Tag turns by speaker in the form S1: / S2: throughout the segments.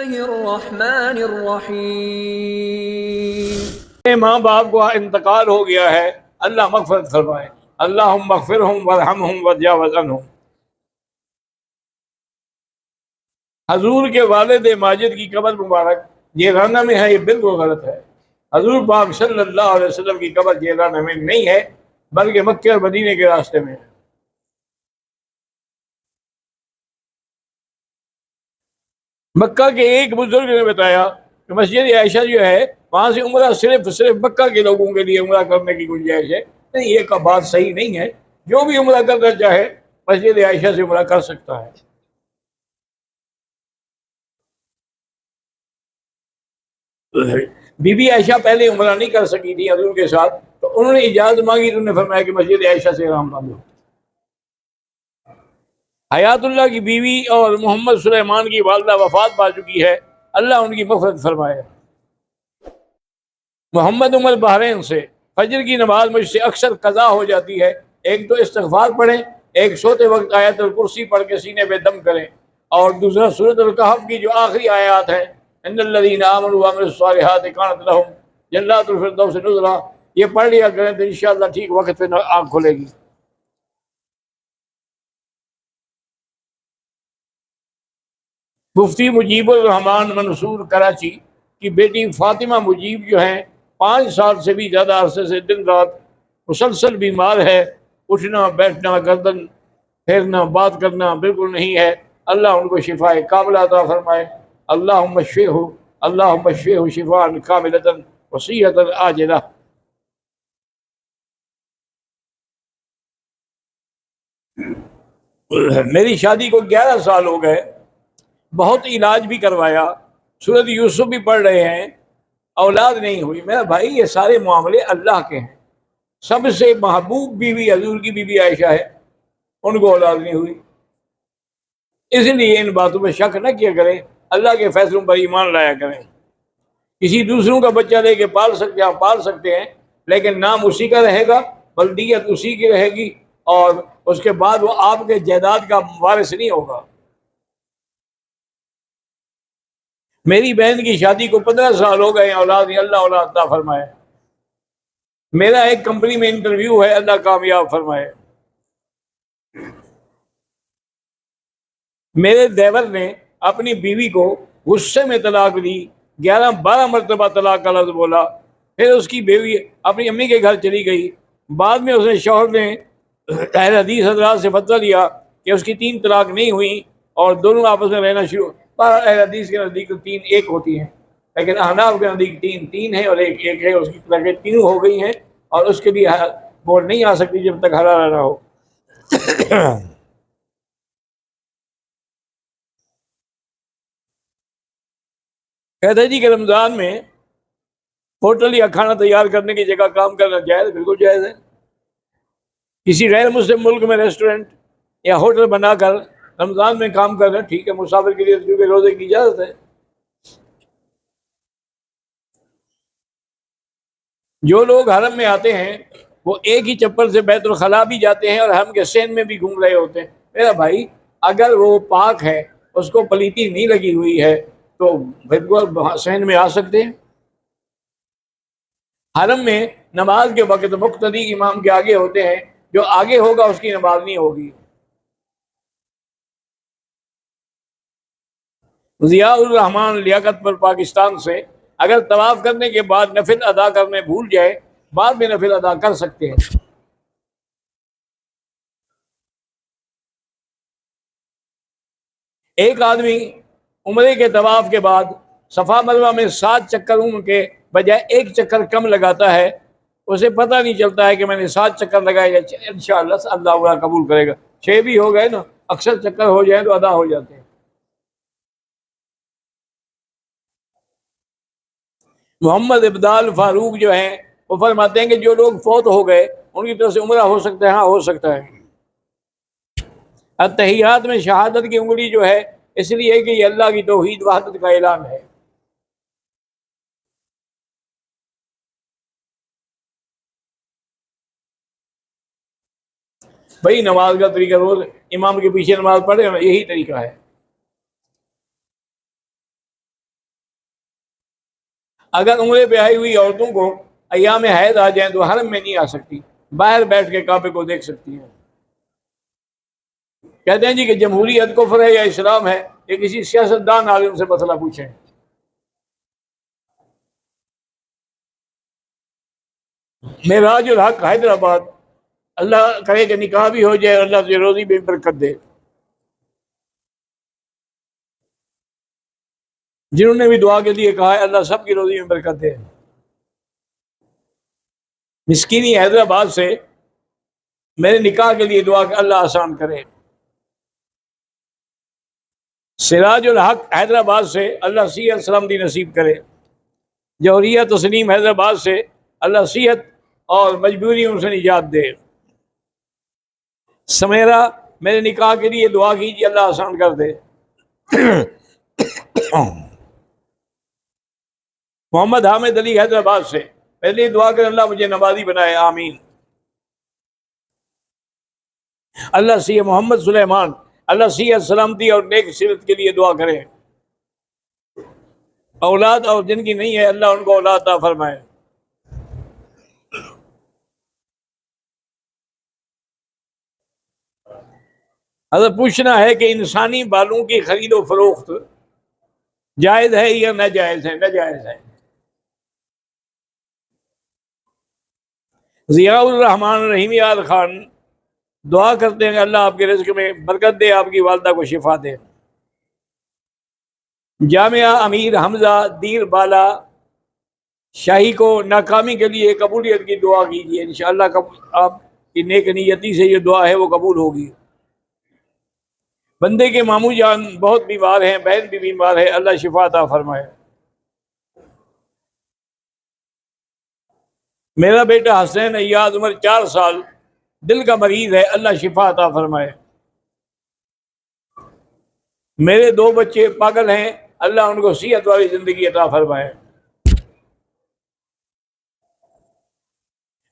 S1: बिस्मिल्लाहिर्रहमानिर्रहीम। माँ बाप को इंतकाल हो गया है, अल्लाह मगफरत फरमाए। अल्लाहुम्मा मगफिरहुम वरहमहुम वतजावज़ अन्हुम। हजूर के वालिद माजिद की कब्र मुबारक जेलाना में है, ये बिल्कुल गलत है। हजूर पाक सल्लल्लाहु अलैहि वसल्लम की कब्र जेलाना में नहीं है, बल्कि मक्के और मदीने के रास्ते में है। मक्का के एक बुजुर्ग ने बताया कि मस्जिद आयशा जो है, वहां से उम्रा सिर्फ सिर्फ मक्का के लोगों के लिए उम्रा करने की गुंजाइश है। नहीं, ये का बात सही नहीं है। जो भी उम्रा करना चाहे मस्जिद आयशा से उम्रा कर सकता है। बीबी आयशा पहले उम्रा नहीं कर सकी थी हजूर के साथ, तो उन्होंने इजाजत मांगी, तो उन्होंने फरमाया कि मस्जिद आयशा से आराम बांधो। हयातुल्लाह की बीवी और मोहम्मद सुलेमान की वालदा वफात पा चुकी है, अल्लाह उनकी मग़फ़िरत फरमाए। मोहम्मद उमर बहरैन से फजर की नमाज मुझसे अक्सर कज़ा हो जाती है। एक तो इस्तिग़फ़ार पढ़ें, एक सोते वक्त आयतुल कुर्सी पढ़ के सीने पे दम करें, और दूसरा सूरत कहफ की जो आखिरी आयत है, इन्नल्लज़ीना आमनू व अमिलुस्सालिहाति कानत लहुम जन्नातुल फिरदौस नुज़ुला, ये पढ़ लिया करें तो इंशाअल्लाह ठीक वक्त पे आँख खुलेगी। मुफ्ती मुजीबुर रहमान मंसूर कराची की बेटी फातिमा मुजीब जो हैं, 5 साल से भी ज़्यादा अरसे से दिन रात मुसलसल बीमार है। उठना बैठना गर्दन फेरना बात करना बिल्कुल नहीं है। अल्लाह उनको शिफाए कामिला अता फरमाए। अल्लाहुम्मा शफिहु, अल्लाहुम्मा शफिहु शिफाअन कामिलतन वसीयतन आजिला। मेरी शादी को 11 साल हो गए, बहुत इलाज भी करवाया, सूरत यूसुफ भी पढ़ रहे हैं, औलाद नहीं हुई। मेरा भाई, ये सारे मामले अल्लाह के हैं। सबसे महबूब बीवी हजूर की बीवी आयशा है, उनको औलाद नहीं हुई। इसलिए इन बातों में शक न किया करें, अल्लाह के फैसलों पर ईमान लाया करें। किसी दूसरों का बच्चा लेके पाल सकते हैं, लेकिन नाम उसी का रहेगा, बल्दियत उसी की रहेगी, और उसके बाद वो आपके जायदाद का वारिस नहीं होगा। मेरी बहन की शादी को 15 साल हो गए, औलाद नहीं, अल्लाह औलाद अता फरमाए। मेरा एक कंपनी में इंटरव्यू है, अल्लाह कामयाब फरमाए। मेरे देवर ने अपनी बीवी को गुस्से में तलाक दी, 11-12 मरतबा तलाक का लफ्ज़ बोला। फिर उसकी बीवी अपनी अम्मी के घर चली गई। बाद में उसने शौहर ने अहले हदीस हज़रात से फतवा दिया कि उसकी 3 तलाक नहीं हुई, और दोनों आपस में रहना शुरू। पर अहले हदीस के नज़दीक तो 3 एक होती हैं, लेकिन अहनाफ के नज़दीक 3 3 है और एक एक है। उसकी तलाक़ें तीनों हो गई हैं, और उसके लिए बोल नहीं आ सकती जब तक हलाल ना हो। कहते जी कि रमज़ान में होटल या खाना तैयार करने की जगह काम करना जायज़, बिल्कुल जायज़ है। किसी गैर मुस्लिम मुल्क में रेस्टोरेंट या होटल बनाकर रमज़ान में काम कर रहे हैं, ठीक है, मुसाफिर के लिए क्योंकि रोज़े की इजाज़त है। जो लोग हरम में आते हैं वो एक ही चप्पल से बैतुल खला भी जाते हैं और हरम के सेन में भी घूम रहे होते हैं। मेरा भाई, अगर वो पाक है, उसको पलीती नहीं लगी हुई है, तो बिल्कुल सेन में आ सकते हैं। हरम में नमाज के वक्त मुक्तदी इमाम के आगे होते हैं, जो आगे होगा उसकी नमाज नहीं होगी। जियाउर रहमान लियाकतपुर पाकिस्तान से अगर तवाफ करने के बाद नफिल अदा करने भूल जाए, बाद में नफिल अदा कर सकते हैं। एक आदमी उम्रे के तवाफ के बाद सफ़ा मरवा में 7 चक्कर उम्र के बजाय 1 चक्कर कम लगाता है। उसे पता नहीं चलता है कि मैंने 7 चक्कर लगाए, इंशाअल्लाह अल्लाह कबूल करेगा। 6 भी हो गए ना, अक्सर चक्कर हो जाए तो अदा हो जाते हैं। मोहम्मद इब्दाल फारूक जो हैं, वो फरमाते हैं कि जो लोग फौत हो गए उनकी तरफ से उम्रा हो सकता है। हाँ, हो सकता है। अत्तहियात में शहादत की उंगली जो है, इसलिए कि ये अल्लाह की तौहीद वहदत का ऐलान है। भाई, नमाज का तरीका रोज इमाम के पीछे नमाज पढ़े, यही तरीका है। अगर उम्रे पे आई हुई औरतों को अय्याम हैद आ जाए तो हरम में नहीं आ सकती, बाहर बैठ के काबे को देख सकती हैं। कहते हैं जी कि जमहूरियत कुफ्र है या इस्लाम है, ये किसी सियासतदान आलिम से मसला पूछें। मेराजुल हक हैदराबाद, अल्लाह करे कि निकाह भी हो जाए, अल्लाह तुझे रोजी भी बरकत दे। जिन्होंने भी दुआ के लिए कहा है अल्लाह सबकी रोजी में बरकत दे। मिस्कीनी हैदराबाद से मेरे निकाह के लिए दुआ अल्लाह आसान करे। सिराजुल हक हैदराबाद से अल्लाह सीहत सलामती नसीब करे। जौहरिया तस्नीम हैदराबाद से अल्लाह सीहत और मजबूरियों से निजात दे। समेरा मेरे निकाह के लिए दुआ कीजिए, अल्लाह आसान कर दे। मोहम्मद हामिद अली हैदराबाद से पहले दुआ कर अल्लाह मुझे नमाजी बनाए, आमीन। अल्लाह सी मोहम्मद सुलेमान, अल्लाह सीहत सलामती और नेक सिरत के लिए दुआ करें। औलाद और जिनकी नहीं है अल्लाह उनको औलाद अता फरमाए। अगर पूछना है कि इंसानी बालों की खरीदो फरोख्त जायज़ है या नाजायज़ है? नाजायज़ है। ज़ियाउर रहमान रहीम यार खान दुआ करते हैं अल्लाह आपके रिज़्क़ में बरकत दे, आपकी वालदा को शिफा दे। जामिया अमीर हमजा दीर बाला शाही को नाकामी के लिए कबूलियत की दुआ कीजिए, इंशाअल्लाह आपकी नेक नियति से ये दुआ है वो कबूल होगी। बंदे के मामू जान बहुत बीमार हैं, बहन भी बीमार है, अल्लाह शिफा अता फरमाए। मेरा बेटा हसनैन अय्याज उम्र 4 साल दिल का मरीज है, अल्लाह शिफा अता फरमाए। मेरे 2 बच्चे पागल हैं, अल्लाह उनको सेहत वाली जिंदगी अता फरमाए।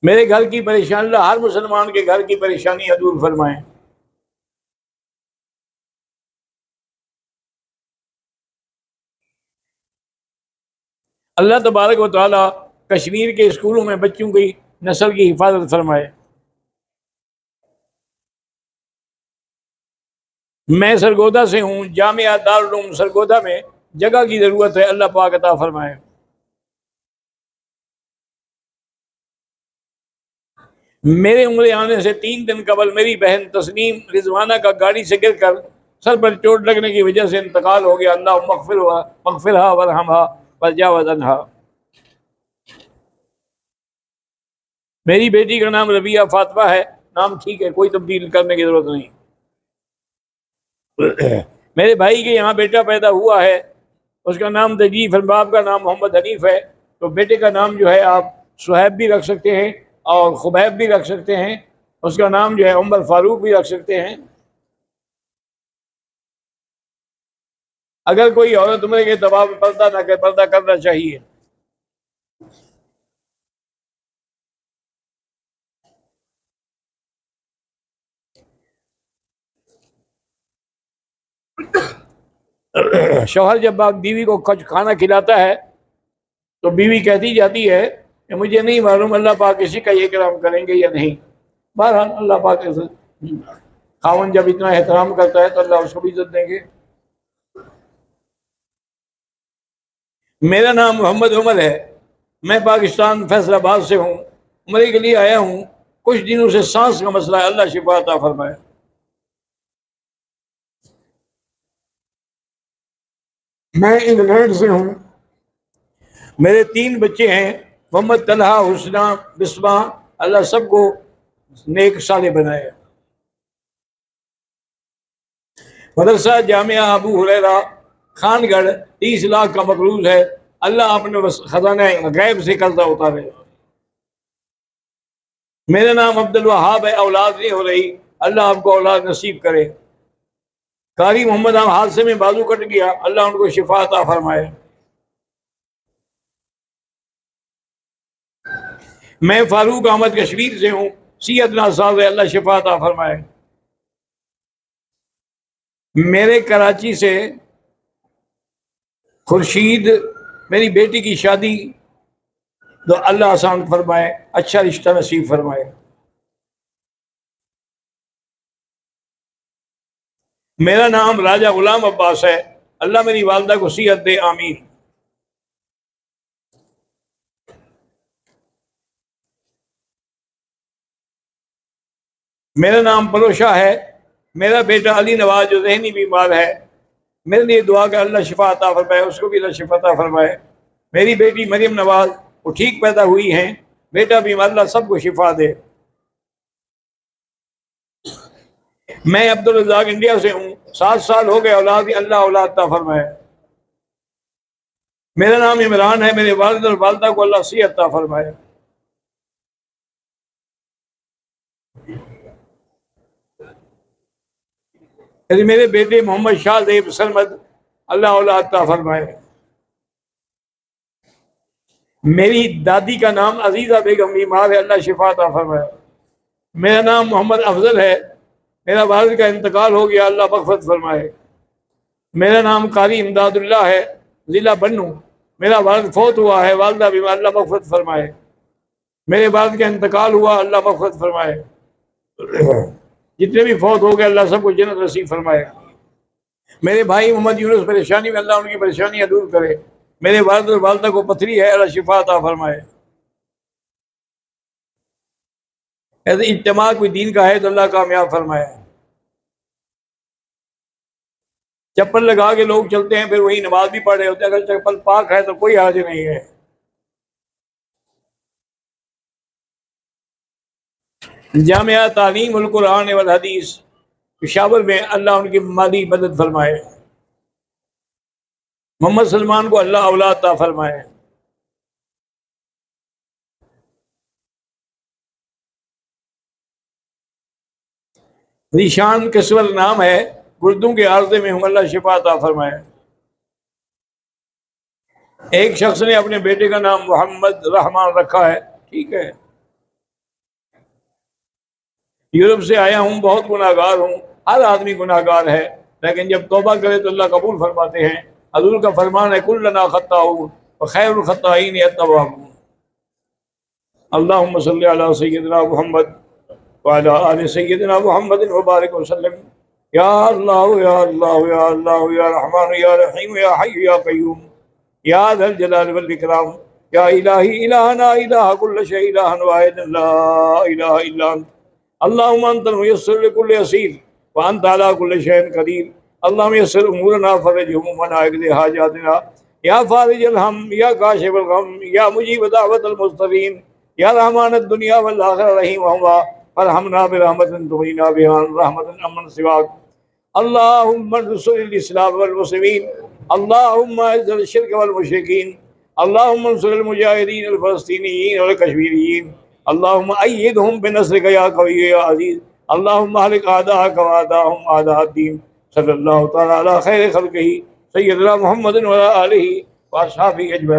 S1: मेरे घर की परेशानी, अल्लाह हर मुसलमान के घर की परेशानी दूर फरमाए। अल्लाह तबारक व तआला कश्मीर के स्कूलों में बच्चों की नस्ल की हिफाजत फरमाए। मैं सरगोदा से हूँ, जामिया दारुल उलूम सरगोदा में जगह की ज़रूरत है, अल्लाह पाक अता फरमाए। मेरे उम्र आने से 3 दिन कबल मेरी बहन तस्नीम रिजवाना का गाड़ी से गिरकर सर पर चोट लगने की वजह से इंतकाल हो गया। अल्लाह मगफिरहा वरहमहा वजावज़ अन्हा। मेरी बेटी का नाम रबिया फातिमा है, नाम ठीक है, कोई तब्दील करने की जरूरत नहीं। मेरे भाई के यहाँ बेटा पैदा हुआ है, उसका नाम तजीफ है, बाप का नाम मोहम्मद हनीफ है। तो बेटे का नाम जो है आप सुहैब भी रख सकते हैं और खुबैब भी रख सकते हैं। उसका नाम जो है उमर फारूक भी रख सकते हैं। अगर कोई औरत उम्र के दबाव में पर्दा ना करे, पर्दा करना चाहिए। शौहर जब बीवी को कुछ खाना खिलाता है तो बीवी कहती जाती है कि मुझे नहीं मालूम अल्लाह पाक किसी का ये कराम करेंगे या नहीं। बहरहाल अल्लाह पाक खावन जब इतना एहतराम करता है तो अल्लाह उसको भी इज्जत देंगे। मेरा नाम मोहम्मद उमर है, मैं पाकिस्तान फैसलाबाद से हूँ, उम्रे के लिए आया हूँ। कुछ दिनों से सांस का मसला है, अल्लाह शिफा अता फरमाए। मैं इंग्लैंड से हूँ, मेरे 3 बच्चे हैं, मोहम्मद तलहा, हुस्ना, बिस्मा, अल्लाह सबको नेक साले बनाए। मदरसा जामिया अबू हुरैरा खानगढ़ 30 लाख का मकरूज है, अल्लाह अपने खजाना गैब से कर्जा उतारे। मेरा नाम अब्दुल वहाब है, औलाद नहीं हो रही, अल्लाह आपको औलाद नसीब करे। कारी मोहम्मद हम हादसे में बाजू कट गया, अल्लाह उनको शिफा अता फरमाए। मैं फारूक अहमद कश्मीर से हूँ, सीयत नासाज है, अल्लाह शिफा अता फरमाए। मेरे कराची से खुर्शीद मेरी बेटी की शादी तो अल्लाह आसान फरमाए, अच्छा रिश्ता नसीब फरमाए। मेरा नाम राजा गुलाम अब्बास है, अल्लाह मेरी वालदा को सिहत दे, आमीन। मेरा नाम परोशा है, मेरा बेटा अली नवाज जो जहनी बीमार है, मेरे लिए दुआ कर अल्लाह शिफा अता फरमाए, उसको भी अल्लाह शिफा अता फरमाए। मेरी बेटी मरियम नवाज वो ठीक पैदा हुई हैं, बेटा भी अल्लाह सबको शिफा दे। मैं अब्दुल रज़ाक इंडिया से हूँ, 7 साल हो गए औलाद, अल्लाह औलाद अता फरमाए। मेरा नाम इमरान है, मेरे वालिद और वालदा को अल्लाह सेहत अता फरमाए। यदि मेरे बेटे मोहम्मद शाहजेब सरमद, अल्लाह औलाद अता फरमाए। मेरी दादी का नाम अजीजा बेगम बीमार है, अल्लाह शिफा अता फरमाए। मेरा नाम मोहम्मद अफजल है, मेरा वालिद का इंतकाल हो गया, अल्लाह मग़फ़िरत फरमाए। मेरा नाम कारी इमदादुल्लाह है, ज़िला बन्नू, मेरा वालिद फौत हुआ है, वालदा भी, अल्लाह मग़फ़िरत फरमाए। मेरे वालिद का इंतकाल हुआ, अल्लाह मग़फ़िरत फरमाए। जितने भी फौत हो गए अल्लाह सबको जन्नत नसीब फरमाए। मेरे भाई मोहम्मद यूनुस परेशानी में, अल्लाह उनकी परेशानियां दूर करे। मेरे वालिद और वालदा को पथरी है, अल्लाह शिफा अता फरमाए। ऐसे इज्तिमा कोई दीन का है तो अल्लाह कामयाब फरमाए। चप्पल लगा के लोग चलते हैं, फिर वही नमाज भी पढ़ रहे होते हैं, अगर चप्पल पाक है तो कोई हर्ज नहीं है। जामिया तालीमुल कुरान वल हदीस पेशावर में अल्लाह उनकी माली मदद फरमाए। मोहम्मद सलमान को अल्लाह औलाद अता फरमाए। रीशान किस्वर नाम है, गुर्दों के आर्जे में हूँ, अल्लाह शिफा अता फरमाए। एक शख्स ने अपने बेटे का नाम मोहम्मद रहमान रखा है, ठीक है। यूरोप से आया हूँ, बहुत गुनाहगार हूँ, हर आदमी गुनाहगार है, लेकिन जब तौबा करे तो अल्लाह कबूल फरमाते हैं। हजूर का फरमान है, कुल्लना खत्ताऊन व खैरुल खत्ताईन अत्तवाबून। अल्लाहुम्मा सल्ली अला सय्यिदिना मुहम्मद व अला आलि सय्यिदिना मुहम्मद व बारिक वसल्लम। या अल्लाह या अल्लाह या अल्लाह या रहमान या रहीम या हय्यु या क़य्यूम या ज़ल जलाल वल इकराम या इलाही इलाहना इलाह कुल्ल शै इलाहन वाहिदन ला इलाहा इल्ला अंत। अल्लाहुम्मा अंतल मुयस्सिर लिकुल्लि असीर व अंत अला कुल्लि शैइन क़दीर। अल्लाहुम्मा यस्सिर उमूरना फ़रज हुमूमना इक़्दि हाजातिना या फ़ारिजल हम या काशिफल गम या मुजीब दावतल मुस्तगीन या रहमानद दुनिया वल आखिरह रहीमहुमा फरहमना बिरहमतिन तुग़ीना बिहा रहमतिन अम्मन सिवाक। अल्लाहुम्मा नस्रिल इस्लाम वल मुस्लिमीन, अल्लाहुम्मा अज़्ज़िल शिर्क वल मुशरिकीन, अल्लाहुम्मा अंसुरिल मुजाहिदीन अल फ़लस्तीनीयीन वल कश्मीरियीन, अल्लाहुम्मा अय्यिदहुम बिनस्रिका या क़विय्यु या अज़ीज़, अल्लाहुम्मा अहलिक अअदाअक व अअदाअहुम अअदाअद्दीन। सल्लल्लाहु तआला अला खैरि ख़ल्क़िही सय्यिदिना मुहम्मदिन व अला आलिहि व अस्हाबिही अजमईन।